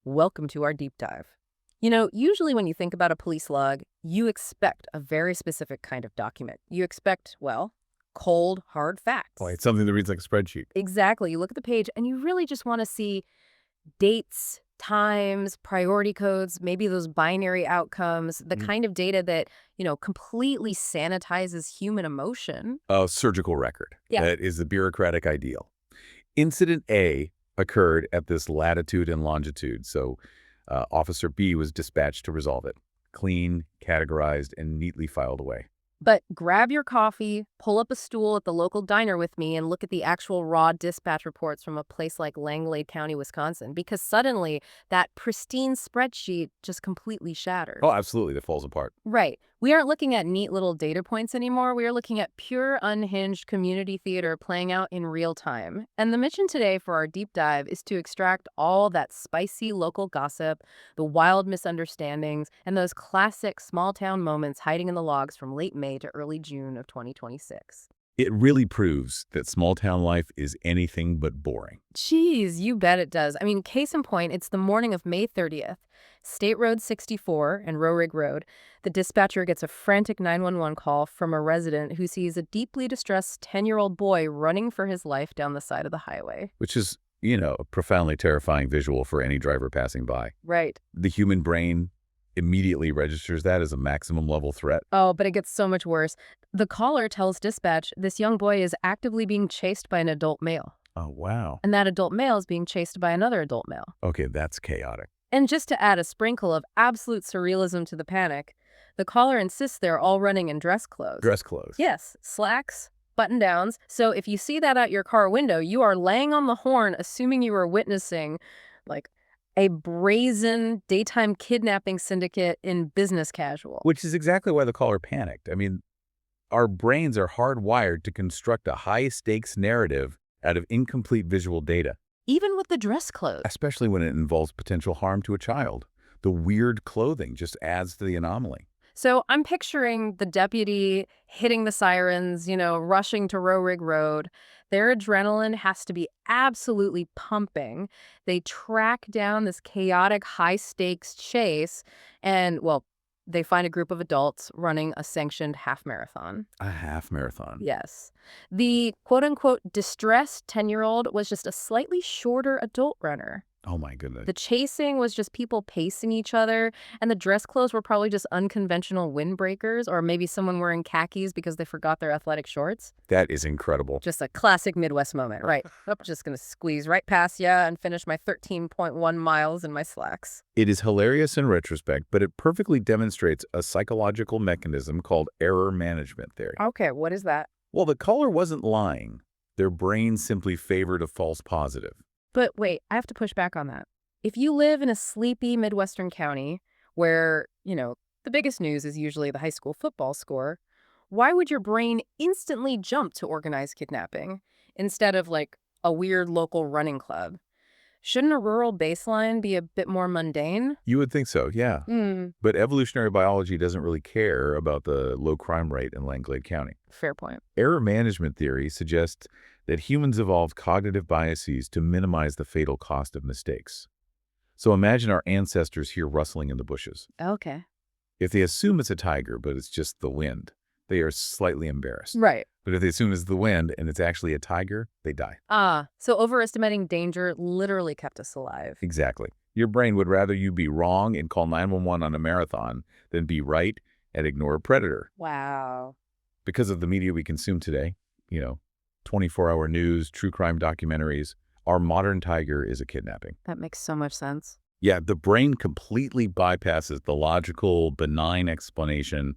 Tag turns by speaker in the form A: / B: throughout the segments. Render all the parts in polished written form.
A: Welcome to our deep dive. Usually when you think about a police log, you expect a very specific kind of document. You expect, well, cold, hard
B: Like
A: facts.
B: something that reads like a spreadsheet.
A: Exactly. You look at the page and you really just want to see dates, times, priority codes, maybe those binary outcomes, the
B: Mm.
A: kind of data that, completely sanitizes human emotion.
B: A surgical record.
A: Yeah.
B: That is the bureaucratic ideal. Incident A occurred at this latitude and longitude, so Officer B was dispatched to resolve it. Clean, categorized, and neatly filed away.
A: But grab your coffee, pull up a stool at the local diner with me, and look at the actual raw dispatch reports from a place like Langlade County, Wisconsin, because suddenly that pristine spreadsheet just completely
B: Oh,
A: shatters.
B: absolutely, that falls apart.
A: Right. We aren't looking at neat little data points anymore. We are looking at pure, unhinged community theater playing out in real time. And the mission today for our deep dive is to extract all that spicy local gossip, the wild misunderstandings, and those classic small town moments hiding in the logs from late May to early June of 2026.
B: It really proves that small town life is anything but boring.
A: Geez, you bet it does. I mean, case in point, it's the morning of May 30th. State Road 64 and Rowerig Road. The dispatcher gets a frantic 911 call from a resident who sees a deeply distressed 10-year-old boy running for his life down the side of the highway.
B: Which is, a profoundly terrifying visual for any driver passing by.
A: Right.
B: The human brain immediately registers that as a maximum level threat.
A: Oh, but it gets so much worse. The caller tells dispatch this young boy is actively being chased by an adult male,
B: Oh, wow.
A: and that adult male is being chased by another adult male.
B: Okay, that's chaotic.
A: And just to add a sprinkle of absolute surrealism to the panic, the caller insists they're all running in dress clothes.
B: Dress clothes.
A: Yes, slacks, button-downs. So if you see that out your car window, you are laying on the horn assuming you are witnessing, like, a brazen daytime kidnapping syndicate in business casual.
B: Which is exactly why the caller panicked. I mean, our brains are hardwired to construct a high-stakes narrative out of incomplete visual data,
A: Even with the dress clothes.
B: especially when it involves potential harm to a child. The weird clothing just adds to the anomaly.
A: So I'm picturing the deputy hitting the sirens, rushing to Rowerig Road. Their adrenaline has to be absolutely pumping. They track down this chaotic, high-stakes chase, and, well, they find a group of adults running a sanctioned half marathon.
B: A half marathon.
A: Yes. The quote-unquote distressed 10-year-old was just a slightly shorter adult runner.
B: Oh, my goodness.
A: The chasing was just people pacing each other, and the dress clothes were probably just unconventional windbreakers, or maybe someone wearing khakis because they forgot their athletic shorts.
B: That is incredible.
A: Just a classic Midwest moment, right? I'm just going to squeeze right past you and finish my 13.1 miles in my slacks.
B: It is hilarious in retrospect, but it perfectly demonstrates a psychological mechanism called error management theory.
A: Okay, what is that?
B: Well, the caller wasn't lying. Their brain simply favored a false positive.
A: But wait, I have to push back on that. If you live in a sleepy Midwestern county where, the biggest news is usually the high school football score, why would your brain instantly jump to organized kidnapping instead of like a weird local running club? Shouldn't a rural baseline be a bit more mundane?
B: You would think so, yeah. But evolutionary biology doesn't really care about the low crime rate in Langlade County.
A: Fair point.
B: Error management theory suggests that humans evolved cognitive biases to minimize the fatal cost of mistakes. So imagine our ancestors here rustling in the bushes.
A: Okay.
B: If they assume it's a tiger, but it's just the wind, they are slightly embarrassed.
A: Right.
B: But if they assume it's the wind and it's actually a tiger, they die.
A: So overestimating danger literally kept us alive.
B: Exactly. Your brain would rather you be wrong and call 911 on a marathon than be right and ignore a predator.
A: Wow.
B: Because of the media we consume today, 24-hour news, true crime documentaries, our modern tiger is a kidnapping.
A: That makes so much sense.
B: Yeah, the brain completely bypasses the logical, benign explanation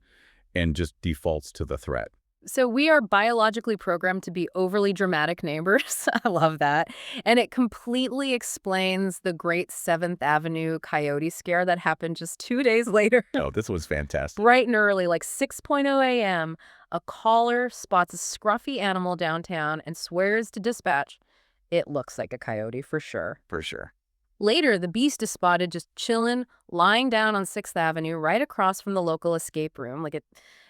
B: and just defaults to the threat.
A: So we are biologically programmed to be overly dramatic neighbors. I love that. And it completely explains the great 7th Avenue coyote scare that happened just 2 days later.
B: Oh, this was fantastic.
A: Bright and early, like 6:00 a.m., a caller spots a scruffy animal downtown and swears to dispatch, it looks like a coyote for sure.
B: For sure.
A: Later, the beast is spotted just chilling, lying down on 6th Avenue right across from the local escape room. Like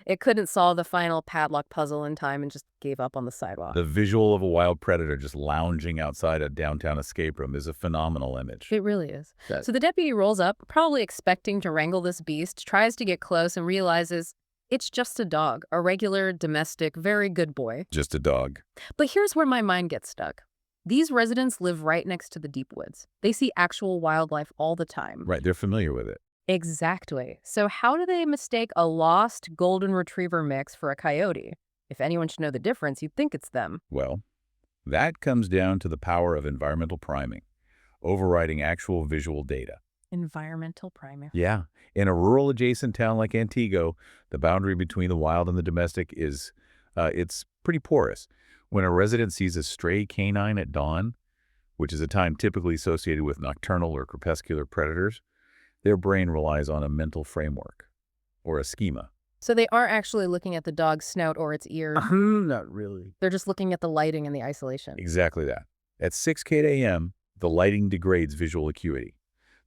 A: It couldn't solve the final padlock puzzle in time and just gave up on the sidewalk.
B: The visual of a wild predator just lounging outside a downtown escape room is a phenomenal image.
A: It really is.
B: That-
A: So the deputy rolls up, probably expecting to wrangle this beast, tries to get close, and realizes it's just a dog, a regular, domestic, very good boy.
B: Just a dog.
A: But here's where my mind gets stuck. These residents live right next to the deep woods. They see actual wildlife all the time.
B: Right, they're familiar with it.
A: Exactly. So how do they mistake a lost golden retriever mix for a coyote? If anyone should know the difference, you'd think it's them.
B: Well, that comes down to the power of environmental priming, overriding actual visual data.
A: Environmental priming.
B: Yeah. In a rural adjacent town like Antigo, the boundary between the wild and the domestic is, it's pretty porous. When a resident sees a stray canine at dawn, which is a time typically associated with nocturnal or crepuscular predators, their brain relies on a mental framework or a schema.
A: So they aren't actually looking at the dog's snout or its ears.
B: Not really.
A: They're just looking at the lighting and the isolation.
B: Exactly that. At 6 a.m., the lighting degrades visual acuity.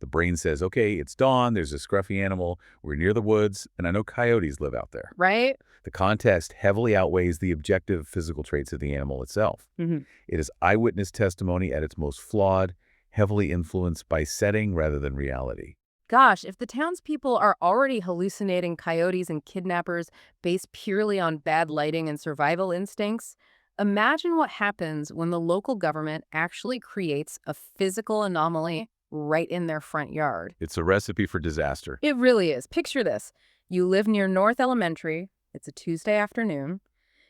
B: The brain says, okay, it's dawn, there's a scruffy animal, we're near the woods, and I know coyotes live out there.
A: Right?
B: The context heavily outweighs the objective physical traits of the animal itself.
A: Mhm.
B: It is eyewitness testimony at its most flawed, heavily influenced by setting rather than reality.
A: Gosh, if the townspeople are already hallucinating coyotes and kidnappers based purely on bad lighting and survival instincts, imagine what happens when the local government actually creates a physical anomaly right in their front yard.
B: It's a recipe for disaster.
A: It really is. Picture this. You live near North Elementary. It's a Tuesday afternoon.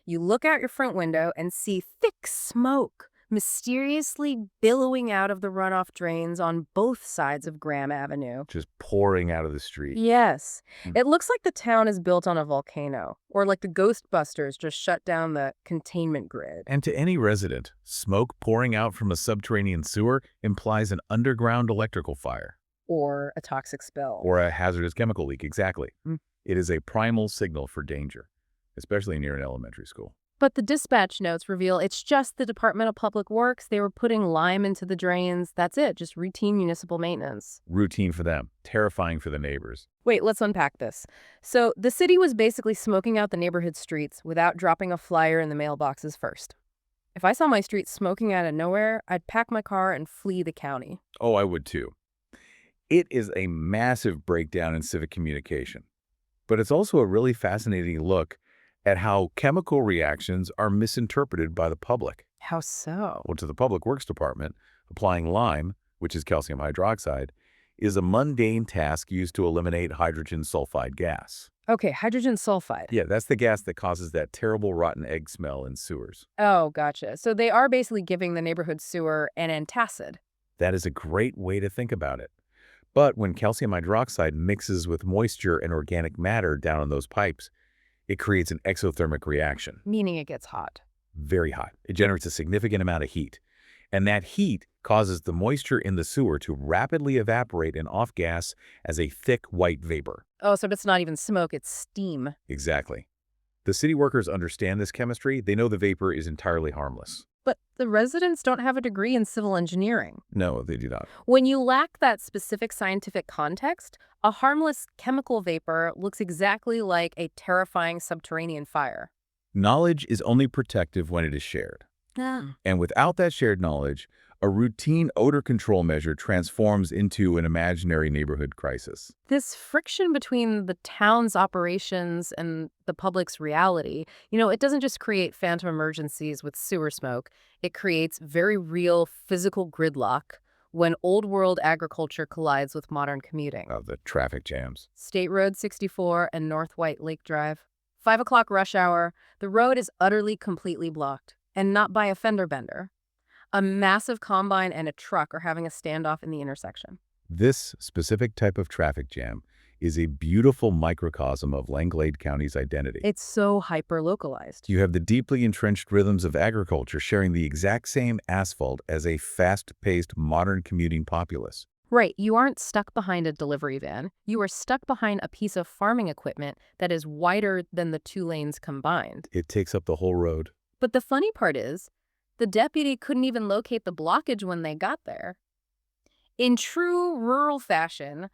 A: You look out your front window and see thick smoke mysteriously billowing out of the runoff drains on both sides of Graham Avenue.
B: Just pouring out of the street.
A: Yes.
B: Hmm.
A: It looks like the town is built on a volcano, or like the Ghostbusters just shut down the containment grid.
B: And to any resident, smoke pouring out from a subterranean sewer implies an underground electrical fire.
A: Or a toxic spill.
B: Or a hazardous chemical leak, exactly.
A: Mm.
B: It is a primal signal for danger, especially near an elementary school.
A: But the dispatch notes reveal it's just the Department of Public Works. They were putting lime into the drains. That's it, just routine municipal maintenance.
B: Routine for them, terrifying for the neighbors.
A: Wait, let's unpack this. So the city was basically smoking out the neighborhood streets without dropping a flyer in the mailboxes first. If I saw my street smoking out of nowhere, I'd pack my car and flee the county.
B: Oh, I would too. It is a massive breakdown in civic communication. But it's also a really fascinating look at how chemical reactions are misinterpreted by the public.
A: How so?
B: Well, to the Public Works Department, applying lime, which is calcium hydroxide, is a mundane task used to eliminate hydrogen sulfide gas.
A: Okay, hydrogen sulfide.
B: Yeah, that's the gas that causes that terrible rotten egg smell in sewers.
A: Oh, gotcha. So they are basically giving the neighborhood sewer an antacid.
B: That is a great way to think about it. But when calcium hydroxide mixes with moisture and organic matter down in those pipes, it creates an exothermic reaction.
A: Meaning it gets hot.
B: Very hot. It generates a significant amount of heat. And that heat causes the moisture in the sewer to rapidly evaporate and off gas as a thick white vapor.
A: Oh, so it's not even smoke, it's steam.
B: Exactly. The city workers understand this chemistry. They know the vapor is entirely harmless.
A: But the residents don't have a degree in civil engineering.
B: No, they do not.
A: When you lack that specific scientific context, a harmless chemical vapor looks exactly like a terrifying subterranean fire.
B: Knowledge is only protective when it is shared. And without that shared knowledge, a routine odor control measure transforms into an imaginary neighborhood crisis.
A: This friction between the town's operations and the public's reality, it doesn't just create phantom emergencies with sewer smoke. It creates very real physical gridlock when old world agriculture collides with modern commuting.
B: Of the traffic jams.
A: State Road 64 and North White Lake Drive. 5 o'clock rush hour. The road is utterly, completely blocked. And not by a fender bender. A massive combine and a truck are having a standoff in the intersection.
B: This specific type of traffic jam is a beautiful microcosm of Langlade County's identity.
A: It's so hyper-localized.
B: You have the deeply entrenched rhythms of agriculture sharing the exact same asphalt as a fast-paced modern commuting populace.
A: Right, you aren't stuck behind a delivery van. You are stuck behind a piece of farming equipment that is wider than the 2 lanes combined.
B: It takes up the whole road.
A: But the funny part is, the deputy couldn't even locate the blockage when they got there. In true rural fashion,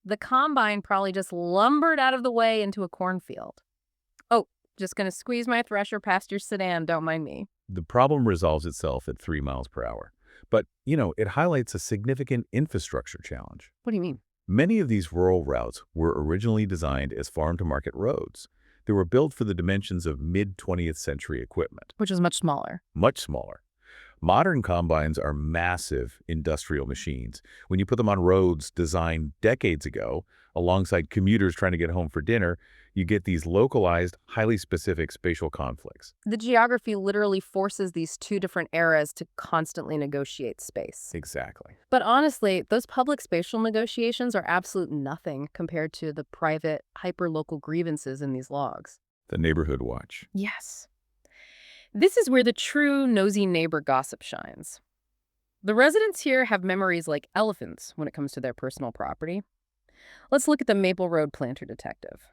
A: the combine probably just lumbered out of the way into a cornfield. Just gonna squeeze my thresher past your sedan, don't mind me.
B: The problem resolves itself at 3 miles per hour. But, it highlights a significant infrastructure challenge.
A: What do you mean?
B: Many of these rural routes were originally designed as farm-to-market roads. They were built for the dimensions of mid-20th century equipment,
A: Which is much smaller.
B: much smaller. Modern combines are massive industrial machines. When you put them on roads designed decades ago, alongside commuters trying to get home for dinner, you get these localized, highly specific spatial conflicts.
A: The geography literally forces these two different eras to constantly negotiate space.
B: Exactly.
A: But honestly, those public spatial negotiations are absolute nothing compared to the private, hyper-local grievances in these logs.
B: The neighborhood watch.
A: Yes. This is where the true nosy neighbor gossip shines. The residents here have memories like elephants when it comes to their personal property. Let's look at the Maple Road planter detective.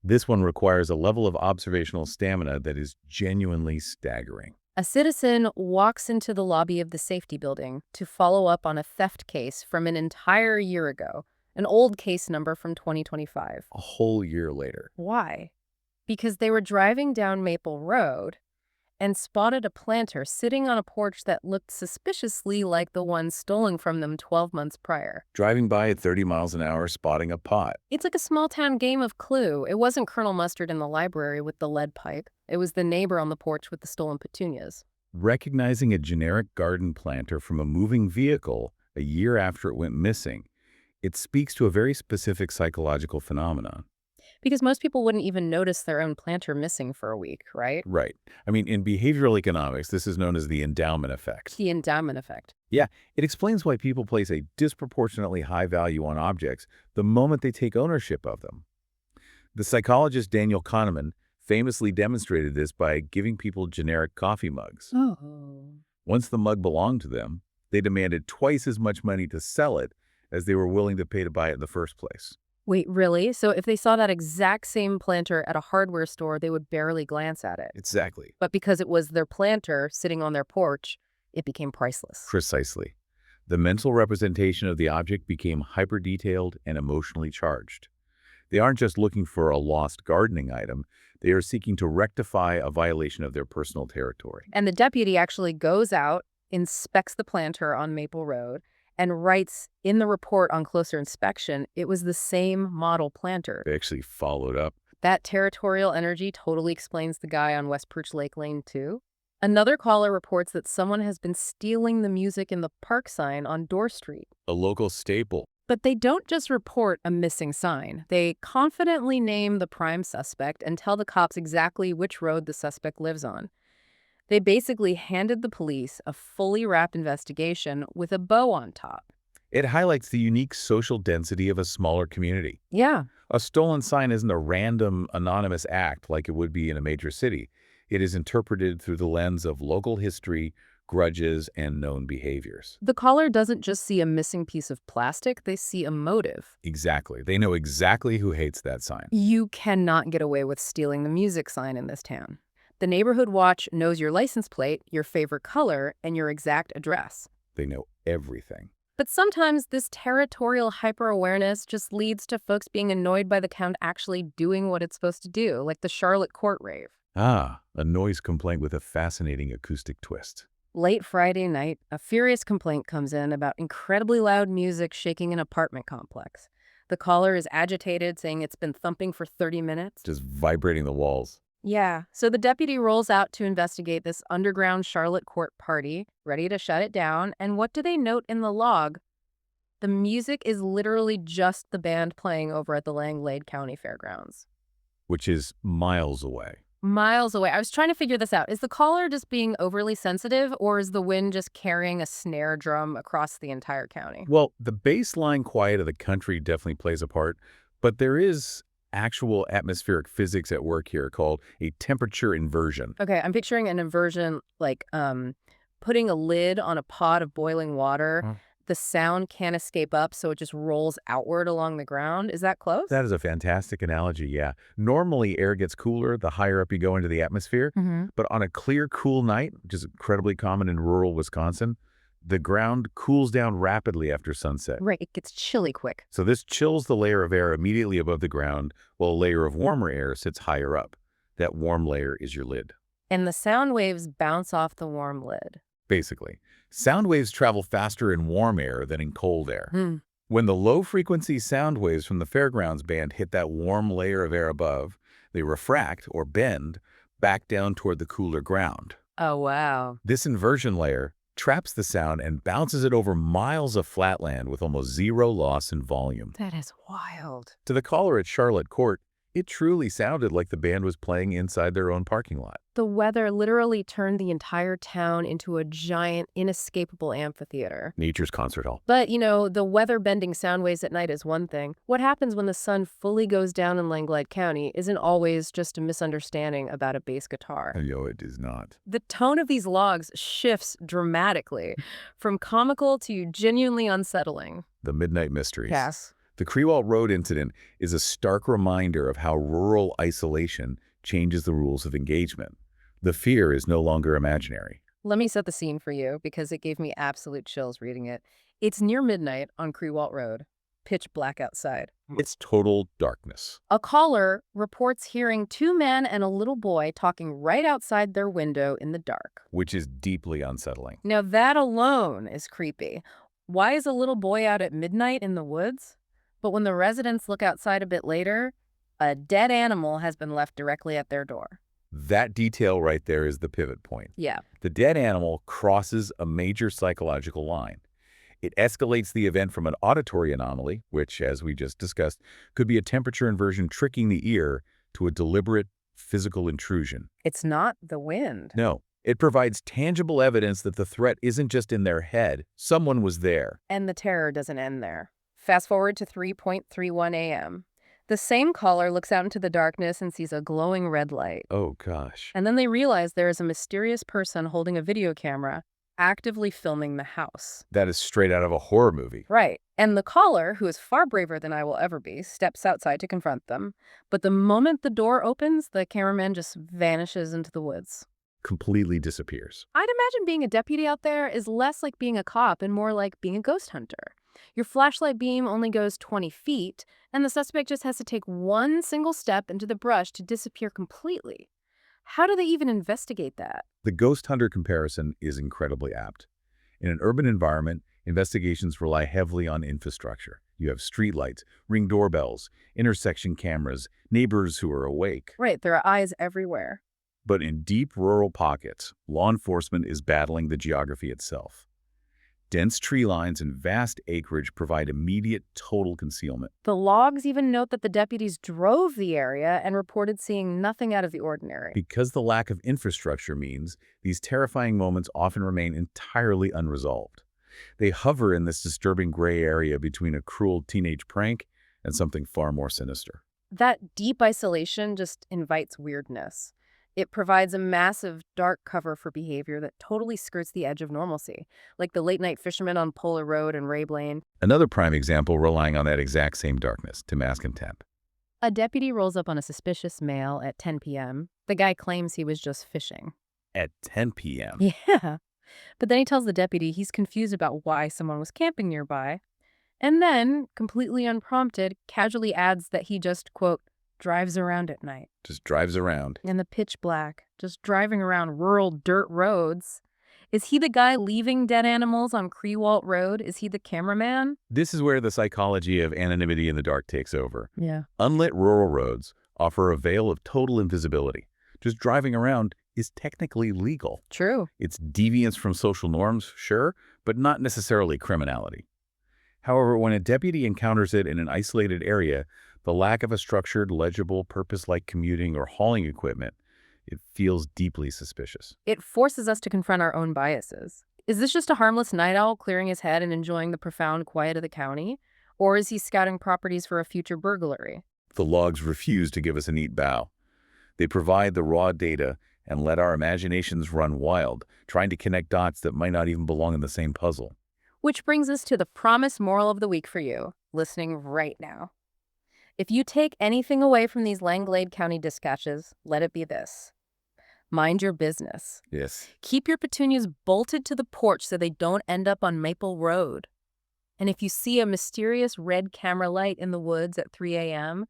B: This one requires a level of observational stamina that is genuinely staggering.
A: A citizen walks into the lobby of the safety building to follow up on a theft case from an entire year ago, an old case number from 2025.
B: A whole year later.
A: Why? Because they were driving down Maple Road and spotted a planter sitting on a porch that looked suspiciously like the one stolen from them 12 months prior.
B: Driving by at 30 miles an hour, spotting a pot.
A: It's like a small-town game of Clue. It wasn't Colonel Mustard in the library with the lead pipe. It was the neighbor on the porch with the stolen petunias.
B: Recognizing a generic garden planter from a moving vehicle a year after it went missing, it speaks to a very specific psychological phenomenon.
A: Because most people wouldn't even notice their own planter missing for a week, right?
B: Right. I mean, in behavioral economics, this is known as the endowment effect.
A: The endowment effect.
B: Yeah, it explains why people place a disproportionately high value on objects the moment they take ownership of them. The psychologist Daniel Kahneman famously demonstrated this by giving people generic coffee mugs.
A: Oh.
B: Once the mug belonged to them, they demanded twice as much money to sell it as they were willing to pay to buy it in the first place.
A: Wait, really? So if they saw that exact same planter at a hardware store, they would barely glance at it.
B: Exactly.
A: But because it was their planter sitting on their porch, it became priceless.
B: Precisely. The mental representation of the object became hyper-detailed and emotionally charged. They aren't just looking for a lost gardening item, they are seeking to rectify a violation of their personal territory.
A: And the deputy actually goes out, inspects the planter on Maple Road, and writes in the report on closer inspection, it was the same model planter.
B: They actually followed up.
A: That territorial energy totally explains the guy on West Perch Lake Lane, too. Another caller reports that someone has been stealing the music in the park sign on Dorr Street.
B: A local staple.
A: But they don't just report a missing sign. They confidently name the prime suspect and tell the cops exactly which road the suspect lives on. They basically handed the police a fully wrapped investigation with a bow on top.
B: It highlights the unique social density of a smaller community.
A: Yeah.
B: A stolen sign isn't a random, anonymous act like it would be in a major city. It is interpreted through the lens of local history, grudges, and known behaviors.
A: The caller doesn't just see a missing piece of plastic, they see a motive.
B: Exactly. They know exactly who hates that sign.
A: You cannot get away with stealing the music sign in this town. The neighborhood watch knows your license plate, your favorite color, and your exact address.
B: They know everything.
A: But sometimes this territorial hyper-awareness just leads to folks being annoyed by the town actually doing what it's supposed to do, like the Charlotte court rave.
B: Ah, a noise complaint with a fascinating acoustic twist.
A: Late Friday night, a furious complaint comes in about incredibly loud music shaking an apartment complex. The caller is agitated, saying it's been thumping for 30 minutes.
B: Just vibrating the walls.
A: Yeah, so the deputy rolls out to investigate this underground Charlotte court party, ready to shut it down, and what do they note in the log? The music is literally just the band playing over at the Langlade County Fairgrounds.
B: Which is miles away.
A: Miles away. I was trying to figure this out. Is the caller just being overly sensitive, or is the wind just carrying a snare drum across the entire county?
B: Well, the baseline quiet of the country definitely plays a part, but there is actual atmospheric physics at work here called a temperature inversion.
A: Okay, I'm picturing an inversion like putting a lid on a pot of boiling water. The sound can't escape up, so it just rolls outward along the ground. Is that close?
B: That is a fantastic analogy, yeah. Normally, air gets cooler the higher up you go into the atmosphere, but on a clear, cool night, which is incredibly common in rural Wisconsin, the ground cools down rapidly after sunset.
A: Right, it gets chilly quick.
B: So this chills the layer of air immediately above the ground, while a layer of warmer air sits higher up. That warm layer is your lid.
A: And the sound waves bounce off the warm lid.
B: Basically, sound waves travel faster in warm air than in cold air.
A: Hmm.
B: When the low-frequency sound waves from the fairgrounds band hit that warm layer of air above, they refract, or bend, back down toward the cooler ground.
A: Oh, wow.
B: This inversion layer traps the sound and bounces it over miles of flatland with almost zero loss in volume.
A: That is wild.
B: To the caller at Charlotte Court, it truly sounded like the band was playing inside their own parking lot.
A: The weather literally turned the entire town into a giant, inescapable amphitheater.
B: Nature's concert hall.
A: But, the weather-bending sound waves at night is one thing. What happens when the sun fully goes down in Langlade County isn't always just a misunderstanding about a bass guitar.
B: No, it is not.
A: The tone of these logs shifts dramatically, from comical to genuinely unsettling.
B: The Midnight Mysteries.
A: Yes.
B: The Kriewaldt Road incident is a stark reminder of how rural isolation changes the rules of engagement. The fear is no longer imaginary.
A: Let me set the scene for you because it gave me absolute chills reading it. It's near midnight on Kriewaldt Road. Pitch black outside.
B: It's total darkness.
A: A caller reports hearing two men and a little boy talking right outside their window in the dark.
B: Which is deeply unsettling.
A: Now that alone is creepy. Why is a little boy out at midnight in the woods? But when the residents look outside a bit later, a dead animal has been left directly at their door.
B: That detail right there is the pivot point.
A: Yeah.
B: The dead animal crosses a major psychological line. It escalates the event from an auditory anomaly, which, as we just discussed, could be a temperature inversion tricking the ear, to a deliberate physical intrusion.
A: It's not the wind.
B: No, it provides tangible evidence that the threat isn't just in their head. Someone was there.
A: And the terror doesn't end there. Fast forward to 3:31 a.m. The same caller looks out into the darkness and sees a glowing red light.
B: Oh, gosh.
A: And then they realize there is a mysterious person holding a video camera, actively filming the house.
B: That is straight out of a horror movie.
A: Right. And the caller, who is far braver than I will ever be, steps outside to confront them. But the moment the door opens, the cameraman just vanishes into the woods.
B: Completely disappears.
A: I'd imagine being a deputy out there is less like being a cop and more like being a ghost hunter. Your flashlight beam only goes 20 feet, and the suspect just has to take one single step into the brush to disappear completely. How do they even investigate that?
B: The ghost hunter comparison is incredibly apt. In an urban environment, investigations rely heavily on infrastructure. You have streetlights, ring doorbells, intersection cameras, neighbors who are awake.
A: Right, there are eyes everywhere.
B: But in deep rural pockets, law enforcement is battling the geography itself. Dense tree lines and vast acreage provide immediate total concealment.
A: The logs even note that the deputies drove the area and reported seeing nothing out of the ordinary.
B: Because the lack of infrastructure means these terrifying moments often remain entirely unresolved. They hover in this disturbing gray area between a cruel teenage prank and something far more sinister.
A: That deep isolation just invites weirdness. It provides a massive, dark cover for behavior that totally skirts the edge of normalcy, like the late-night fishermen on Prowler Road and Ray Blaine.
B: Another prime example relying on that exact same darkness to mask intent.
A: A deputy rolls up on a suspicious male at 10 p.m. The guy claims he was just fishing.
B: At 10 p.m.
A: Yeah. But then he tells the deputy he's confused about why someone was camping nearby. And then, completely unprompted, casually adds that he just, quote, drives around at night.
B: Just drives around.
A: In the pitch black, just driving around rural dirt roads. Is he the guy leaving dead animals on Kriewaldt Road? Is he the cameraman?
B: This is where the psychology of anonymity in the dark takes over.
A: Yeah.
B: Unlit rural roads offer a veil of total invisibility. Just driving around is technically legal.
A: True.
B: It's deviance from social norms, sure, but not necessarily criminality. However, when a deputy encounters it in an isolated area, the lack of a structured, legible, purpose-like commuting or hauling equipment, it feels deeply suspicious.
A: It forces us to confront our own biases. Is this just a harmless night owl clearing his head and enjoying the profound quiet of the county? Or is he scouting properties for a future burglary?
B: The logs refuse to give us a neat bow. They provide the raw data and let our imaginations run wild, trying to connect dots that might not even belong in the same puzzle.
A: Which brings us to the promised moral of the week for you, listening right now. If you take anything away from these Langlade County dispatches, let it be this. Mind your business.
B: Yes.
A: Keep your petunias bolted to the porch so they don't end up on Maple Road. And if you see a mysterious red camera light in the woods at 3 a.m.,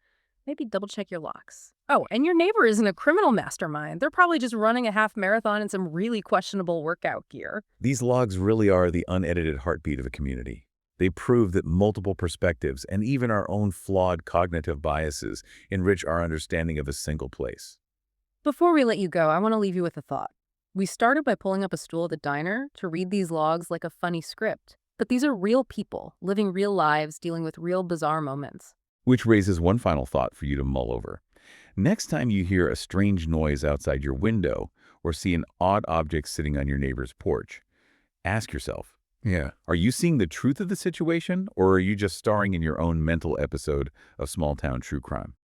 A: Maybe double check your locks. Oh, and your neighbor isn't a criminal mastermind. They're probably just running a half marathon in some really questionable workout gear.
B: These logs really are the unedited heartbeat of a community. They prove that multiple perspectives and even our own flawed cognitive biases enrich our understanding of a single place.
A: Before we let you go, I want to leave you with a thought. We started by pulling up a stool at the diner to read these logs like a funny script. But these are real people, living real lives, dealing with real bizarre moments.
B: Which raises one final thought for you to mull over. Next time you hear a strange noise outside your window or see an odd object sitting on your neighbor's porch, ask yourself, are you seeing the truth of the situation, or are you just starring in your own mental episode of small-town true crime?